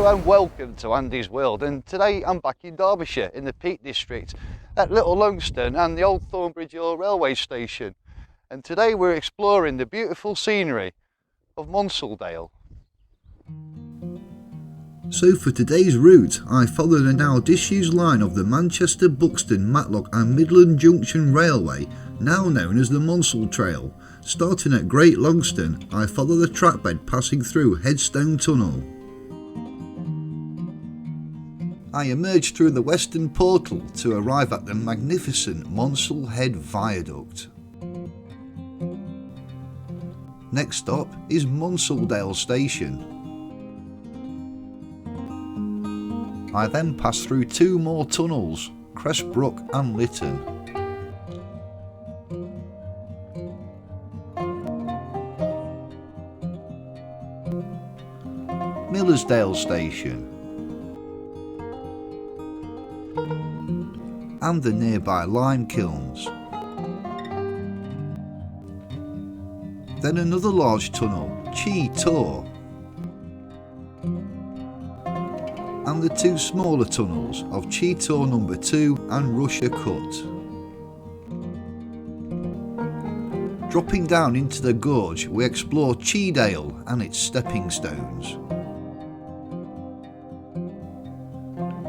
Hello and welcome to Andy's World, and today I'm back in Derbyshire in the Peak District at Little Lungstone and the old Thornbridge Hill railway station, and today we're exploring the beautiful scenery of Monsall. So for today's route, I followed a now disused line of the Manchester, Buxton, Matlock and Midland Junction Railway, now known as the Monsall Trail. Starting at Great Longstone, I follow the trackbed passing through Headstone Tunnel. I emerged through the western portal to arrive at the magnificent Monsall Head Viaduct. Next stop is Monsaldale Station. I then pass through two more tunnels, Cressbrook and Lytton. Millersdale Station and the nearby lime kilns. Then another large tunnel, Chee and the two smaller tunnels of Chee number 2 and Russia Cut. Dropping down into the gorge, we explore Cheedale and its stepping stones.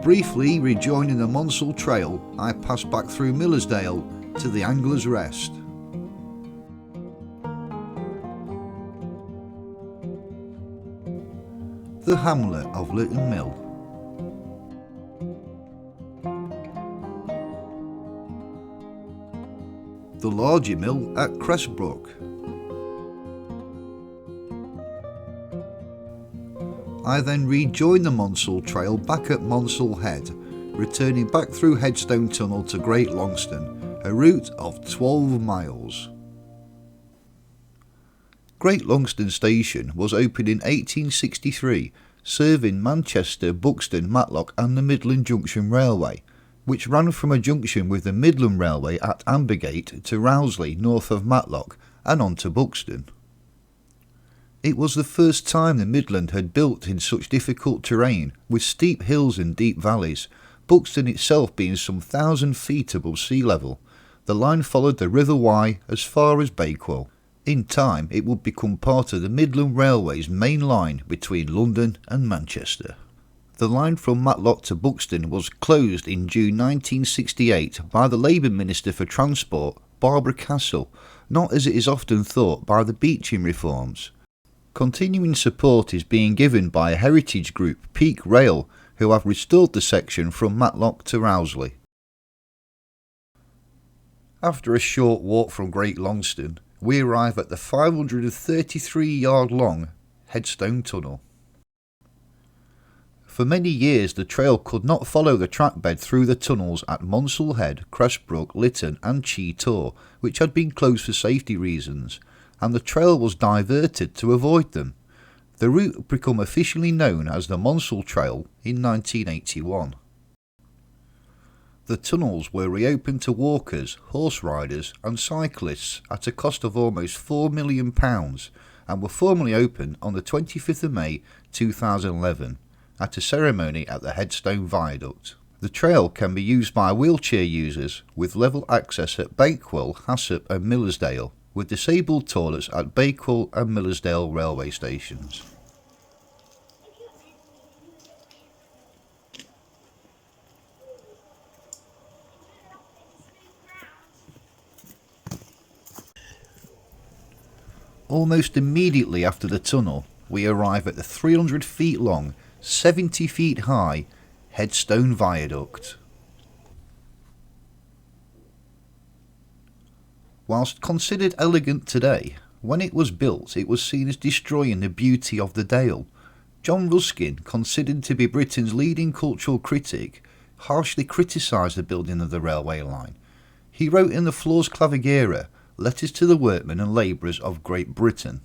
Briefly rejoining the Monsall Trail, I pass back through Millersdale to the Angler's Rest. The hamlet of Lytton Mill. The larger mill at Cressbrook. I then rejoin the Monsall Trail back at Monsall Head, returning back through Headstone Tunnel to Great Longstone, a route of 12 miles. Great Longstone Station was opened in 1863, serving Manchester, Buxton, Matlock and the Midland Junction Railway, which ran from a junction with the Midland Railway at Ambergate to Rowsley north of Matlock and on to Buxton. It was the first time the Midland had built in such difficult terrain with steep hills and deep valleys, Buxton itself being some 1,000 feet above sea level. The line followed the River Wye as far as Bakewell. In time it would become part of the Midland Railway's main line between London and Manchester. The line from Matlock to Buxton was closed in June 1968 by the Labour Minister for Transport, Barbara Castle, not as it is often thought by the Beeching reforms. Continuing support is being given by a heritage group, Peak Rail, who have restored the section from Matlock to Rowsley. After a short walk from Great Longstone, we arrive at the 533-yard long Headstone Tunnel. For many years the trail could not follow the trackbed through the tunnels at Monsall Head, Cressbrook, Lytton and Chee, which had been closed for safety reasons, and the trail was diverted to avoid them. The route became officially known as the Monsall Trail in 1981. The tunnels were reopened to walkers, horse riders and cyclists at a cost of almost £4 million and were formally opened on the 25th of May 2011 at a ceremony at the Headstone Viaduct. The trail can be used by wheelchair users with level access at Bakewell, Hassop and Millersdale, with disabled toilets at Bakewell and Millersdale railway stations. Almost immediately after the tunnel, we arrive at the 300 feet long, 70 feet high Headstone Viaduct. Whilst considered elegant today, when it was built it was seen as destroying the beauty of the Dale. John Ruskin, considered to be Britain's leading cultural critic, harshly criticised the building of the railway line. He wrote in the Flores Clavigera Letters to the Workmen and Labourers of Great Britain: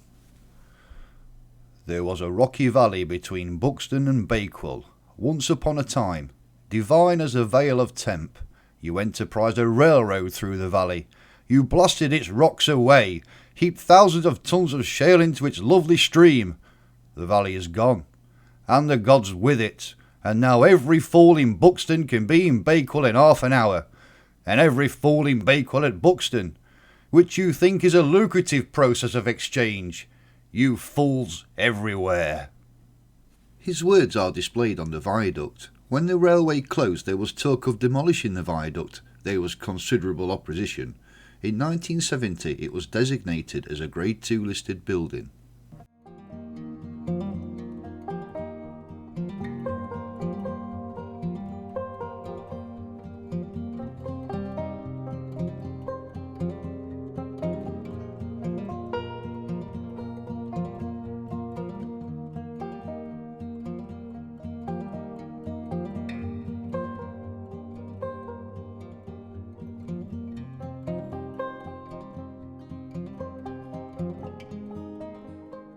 "There was a rocky valley between Buxton and Bakewell. Once upon a time, divine as a vale of Tempe, you enterprised a railroad through the valley. You blasted its rocks away, heaped thousands of tons of shale into its lovely stream. The valley is gone, and the gods with it, and now every fool in Buxton can be in Bakewell in half an hour, and every fool in Bakewell at Buxton, which you think is a lucrative process of exchange, you fools everywhere." His words are displayed on the viaduct. When the railway closed, there was talk of demolishing the viaduct. There was considerable opposition. In 1970, it was designated as a Grade 2 listed building.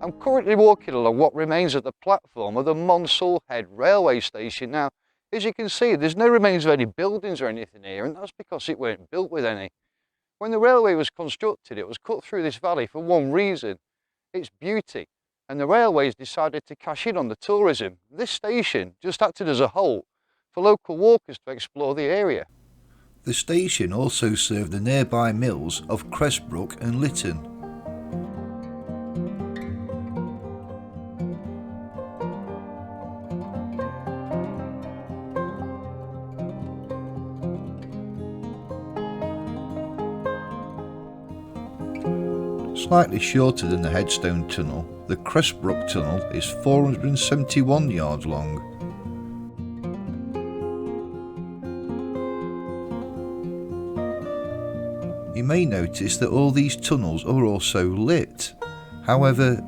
I'm currently walking along what remains of the platform of the Monsall Head railway station. Now, as you can see, there's no remains of any buildings or anything here, and that's because it weren't built with any. When the railway was constructed, it was cut through this valley for one reason: its beauty, and the railways decided to cash in on the tourism. This station just acted as a halt for local walkers to explore the area. The station also served the nearby mills of Cressbrook and Lytton. Slightly shorter than the Headstone Tunnel, the Cressbrook Tunnel is 471 yards long. You may notice that all these tunnels are also lit. However,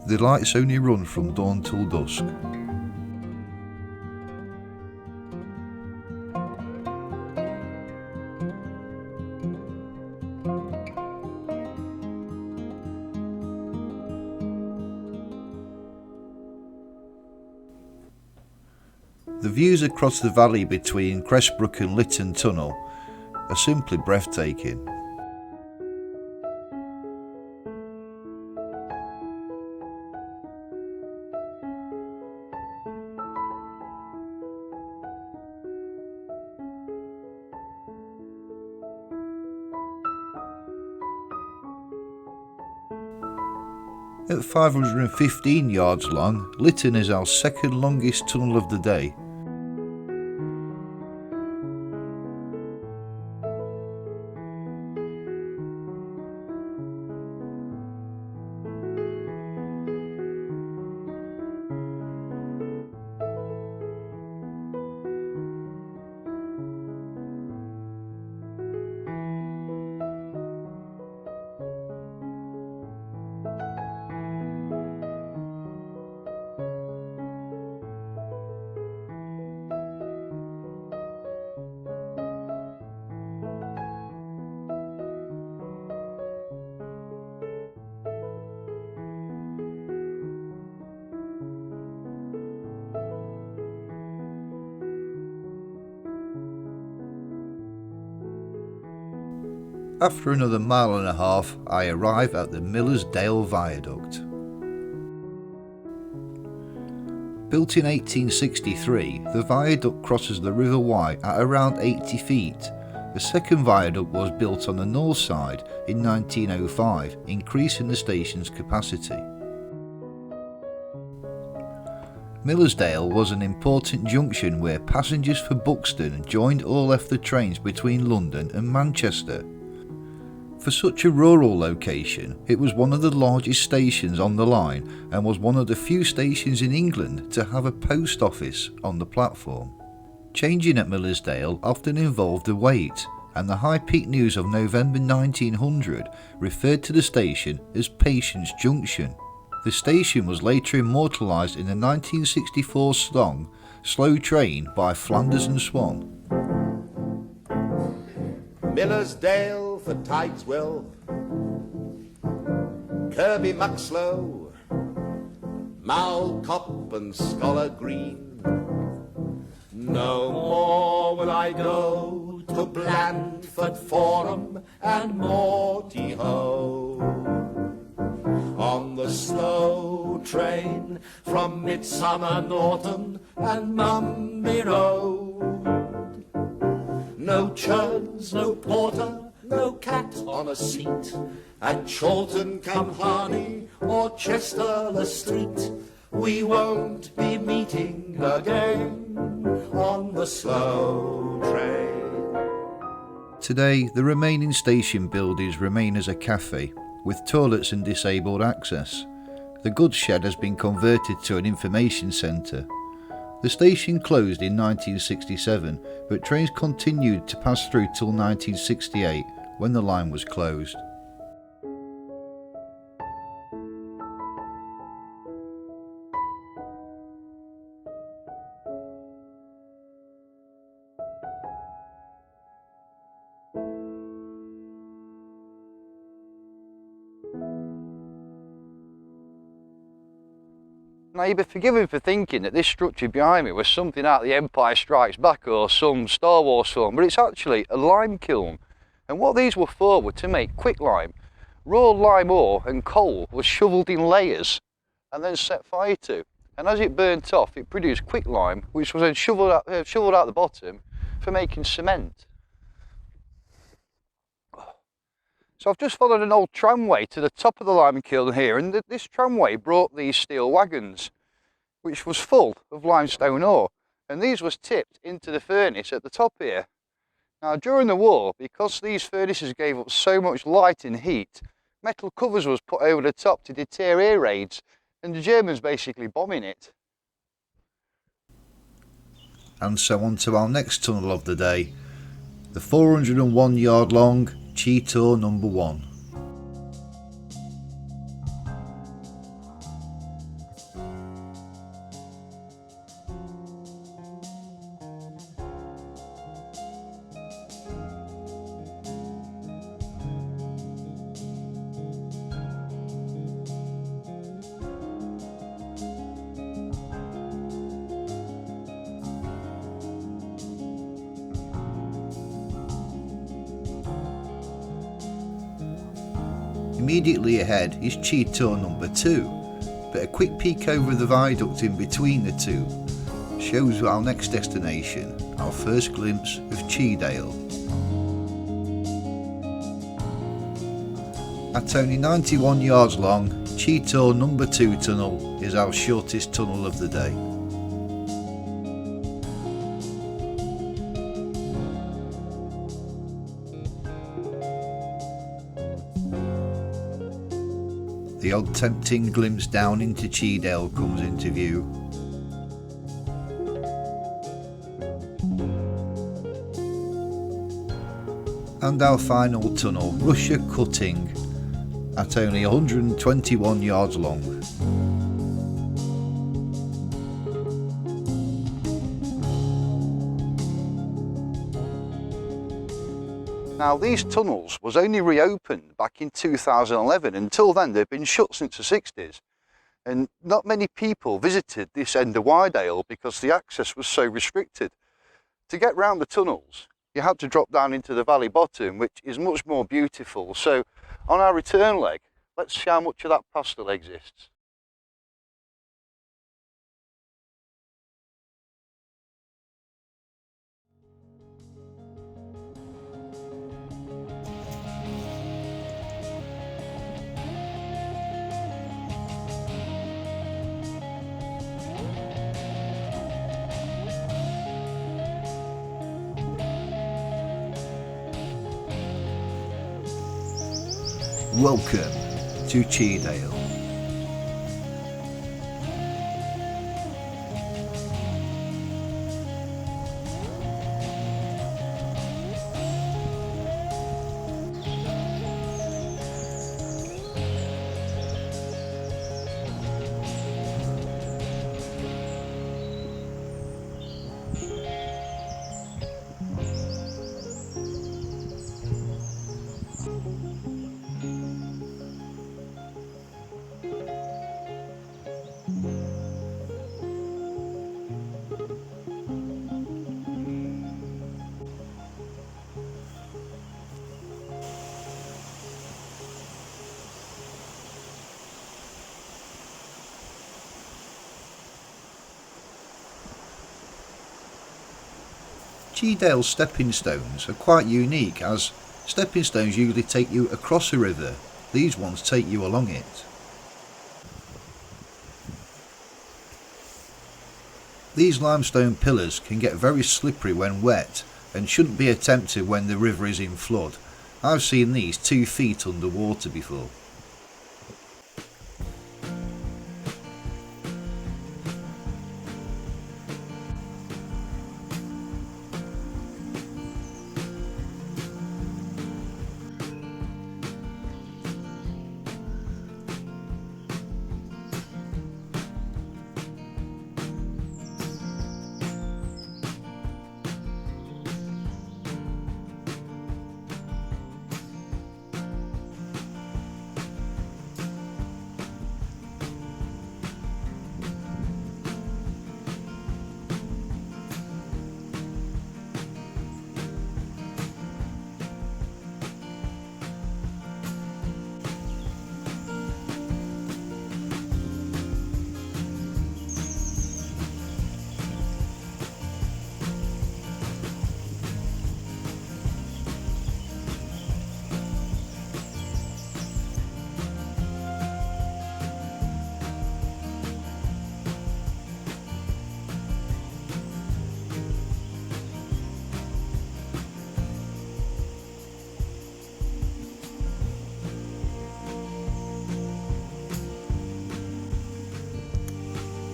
the lights only run from dawn till dusk. The views across the valley between Cressbrook and Lytton Tunnel are simply breathtaking. At 515 yards long, Lytton is our second longest tunnel of the day. After another mile and a half, I arrive at the Millersdale Viaduct. Built in 1863, the viaduct crosses the River Wye at around 80 feet. The second viaduct was built on the north side in 1905, increasing the station's capacity. Millersdale was an important junction where passengers for Buxton joined or left the trains between London and Manchester. For such a rural location, it was one of the largest stations on the line and was one of the few stations in England to have a post office on the platform. Changing at Millersdale often involved a wait, and the High Peak News of November 1900 referred to the station as Patience Junction. The station was later immortalised in the 1964 song Slow Train by Flanders and Swan. Millersdale for Tideswell, Kirby Maxlow, Malcop and Scholar Green. No more will I go to Blandford Forum and Morty Ho. On the slow train from Midsummer Norton and Mumby Road. No churns, no porter, no cat on a seat at Chorlton cum Harney or Chester le Street. We won't be meeting again on the slow train. Today, the remaining station buildings remain as a cafe, with toilets and disabled access. The goods shed has been converted to an information centre. The station closed in 1967, but trains continued to pass through till 1968, when the line was closed. Now you'd be forgiven for thinking that this structure behind me was something out of The Empire Strikes Back or some Star Wars film, but it's actually a lime kiln. And what these were for were to make quicklime. Raw lime ore and coal was shovelled in layers and then set fire to. And as it burnt off, it produced quicklime, which was then shovelled out the bottom for making cement. So I've just followed an old tramway to the top of the lime kiln here, and this tramway brought these steel wagons, which was full of limestone ore, and these was tipped into the furnace at the top here. Now during the war, because these furnaces gave up so much light and heat, metal covers was put over the top to deter air raids, and the Germans basically bombing it. And so on to our next tunnel of the day, the 401 yard long Chee Tor number 1. Immediately ahead is Chee Tor number 2, but a quick peek over the viaduct in between the two shows our next destination, our first glimpse of Cheedale. At only 91 yards long, Chee Tor number 2 tunnel is our shortest tunnel of the day. The odd tempting glimpse down into Cheedale comes into view. And our final tunnel, Russia Cutting, at only 121 yards long. Now these tunnels was only reopened back in 2011. Until then they've been shut since the 60s, and not many people visited this end of Wydale because the access was so restricted. To get round the tunnels you had to drop down into the valley bottom, which is much more beautiful. So on our return leg, let's see how much of that pastel exists. Welcome to Cheedale. Cheedale's stepping stones are quite unique, as stepping stones usually take you across a river. These ones take you along it. These limestone pillars can get very slippery when wet and shouldn't be attempted when the river is in flood. I've seen these 2 feet under water before.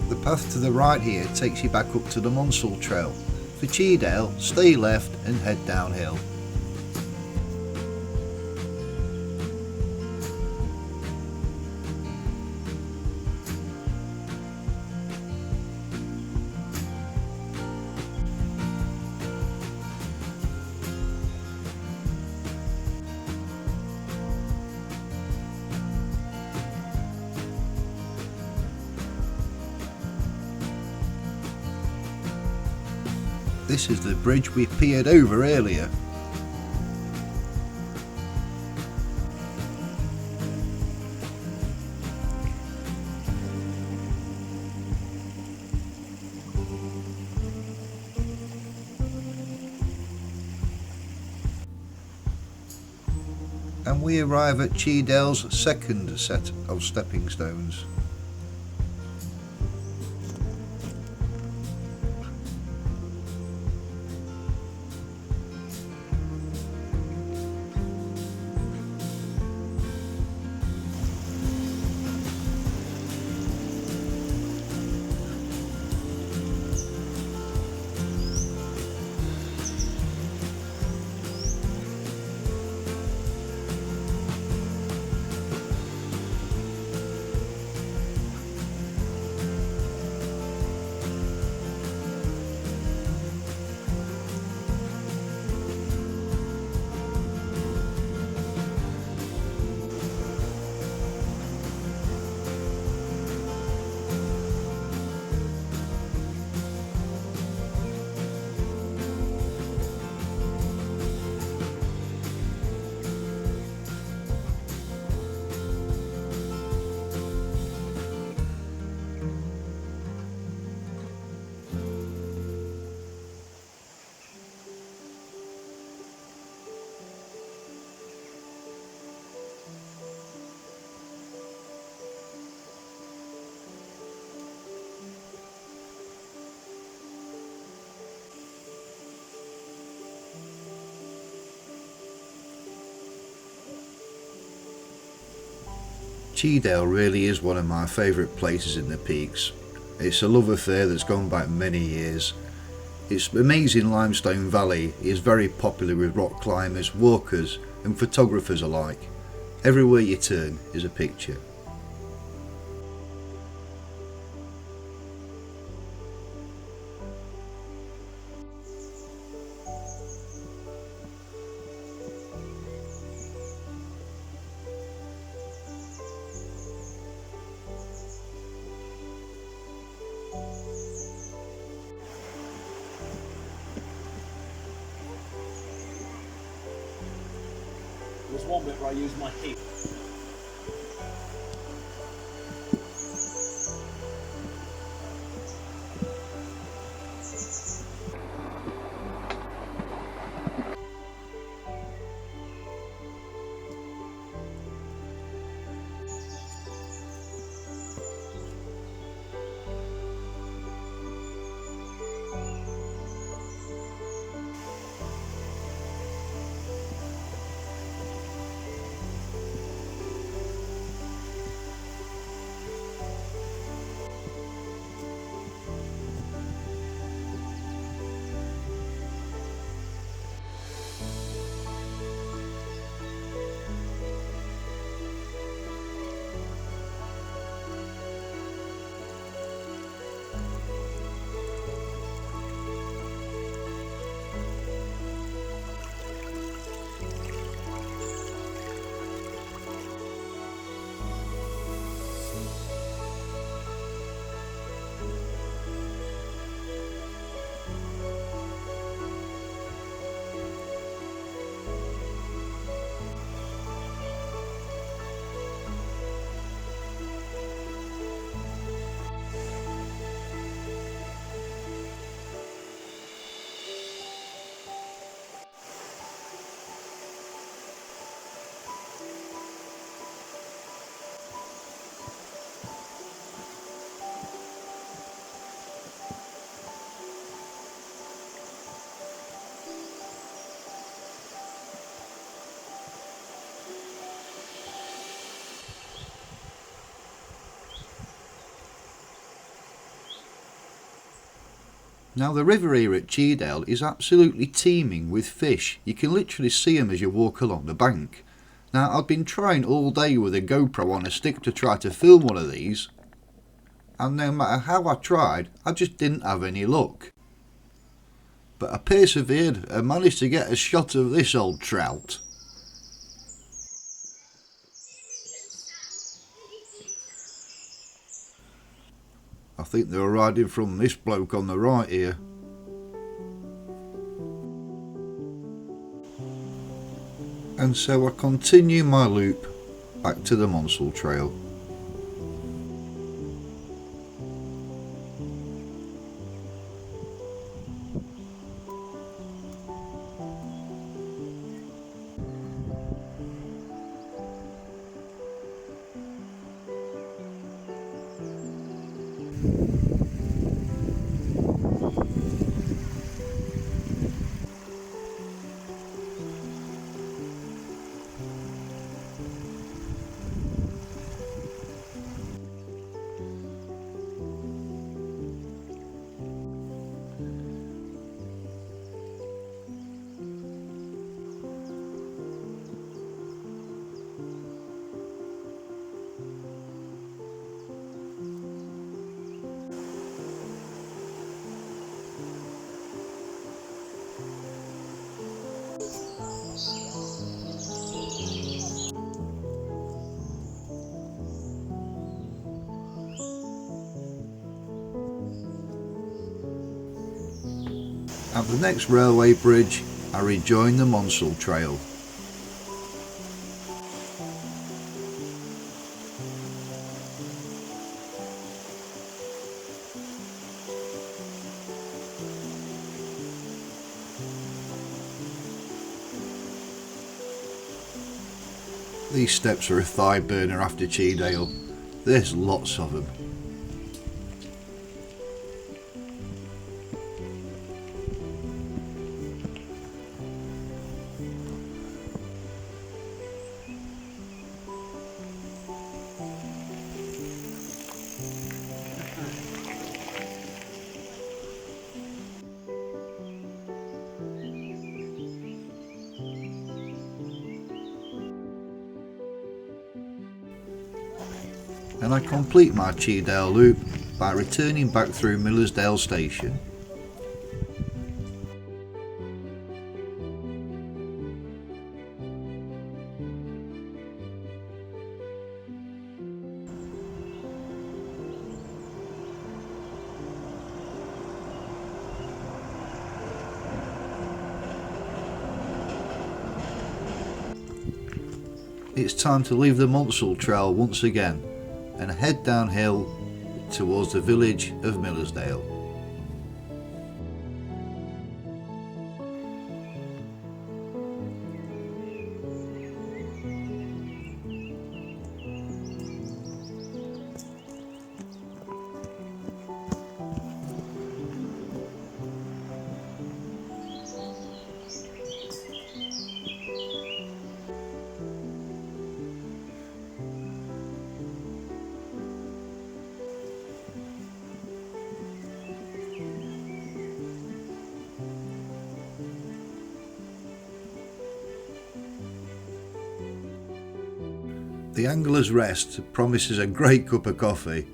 The path to the right here takes you back up to the Monsall trail. For Cheedale, stay left and head downhill. This is the bridge we peered over earlier. And we arrive at Cheedale's second set of stepping stones. Cheedale really is one of my favourite places in the peaks. It's a love affair that's gone back many years. Its amazing limestone valley is very popular with rock climbers, walkers and photographers alike. Everywhere you turn is a picture. There's one bit where I use my feet. Now the river here at Cheedale is absolutely teeming with fish. You can literally see them as you walk along the bank. Now I've been trying all day with a GoPro on a stick to try to film one of these, and no matter how I tried, I just didn't have any luck. But I persevered and managed to get a shot of this old trout. I think they were riding from this bloke on the right here. And so I continue my loop back to the Monsall trail. At the next railway bridge, I rejoin the Monsall trail. These steps are a thigh burner after Cheedale. There's lots of them. And I complete my Cheedale loop by returning back through Millersdale station. It's time to leave the Monsall trail once again and head downhill towards the village of Millersdale. The Angler's Rest promises a great cup of coffee,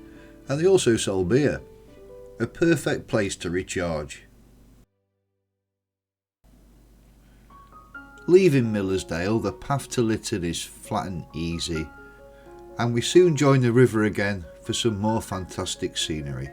and they also sell beer. A perfect place to recharge. Leaving Millersdale, the path to Lytton is flat and easy, and we soon join the river again for some more fantastic scenery.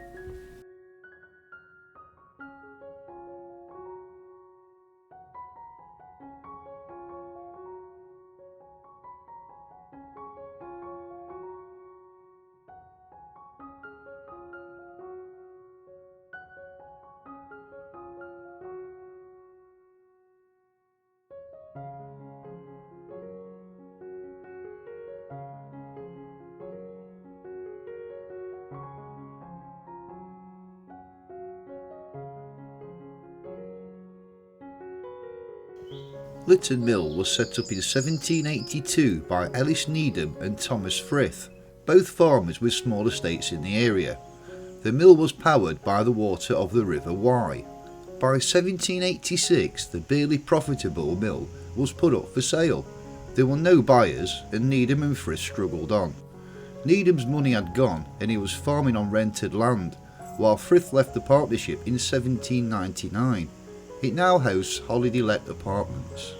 Lytton Mill was set up in 1782 by Ellis Needham and Thomas Frith, both farmers with small estates in the area. The mill was powered by the water of the River Wye. By 1786 the barely profitable mill was put up for sale. There were no buyers and Needham and Frith struggled on. Needham's money had gone and he was farming on rented land, while Frith left the partnership in 1799. It now hosts holiday let apartments.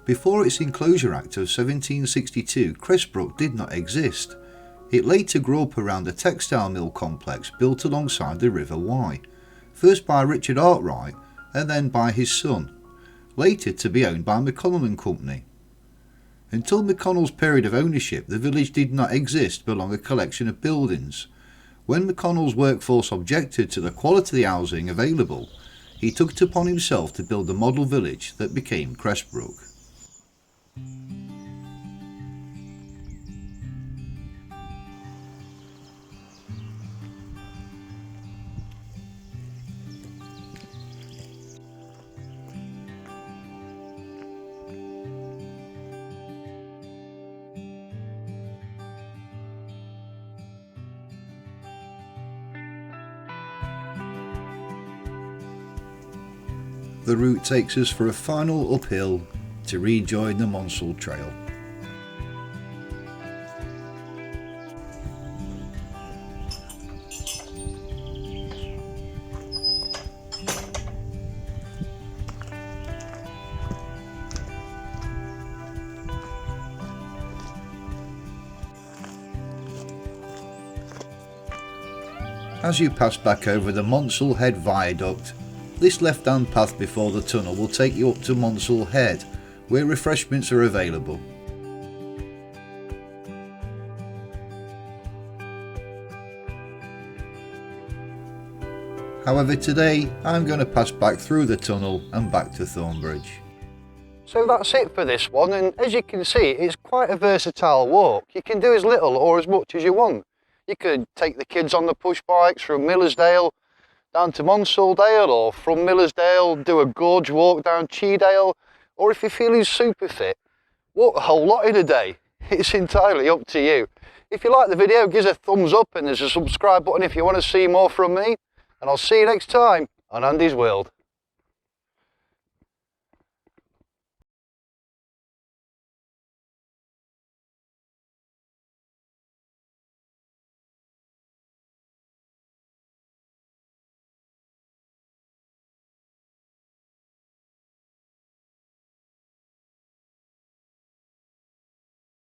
Before its Enclosure Act of 1762, Cressbrook did not exist. It later grew up around a textile mill complex built alongside the River Wye, first by Richard Arkwright and then by his son, later to be owned by McConnell and Company. Until McConnell's period of ownership, the village did not exist but along a collection of buildings. When McConnell's workforce objected to the quality of the housing available, he took it upon himself to build the model village that became Cressbrook. The route takes us for a final uphill to rejoin the Monsall Trail. As you pass back over the Monsall Head Viaduct, this left-hand path before the tunnel will take you up to Monsall Head, where refreshments are available. However, today I'm going to pass back through the tunnel and back to Thornbridge. So that's it for this one, and as you can see, it's quite a versatile walk. You can do as little or as much as you want. You could take the kids on the push bikes from Millersdale down to Monsalldale, or from Millersdale do a gorge walk down Chee, or if you're feeling super fit, walk a whole lot in a day. It's entirely up to you. If you like the video, give us a thumbs up and there's a subscribe button if you want to see more from me, and I'll see you next time on Andy's World.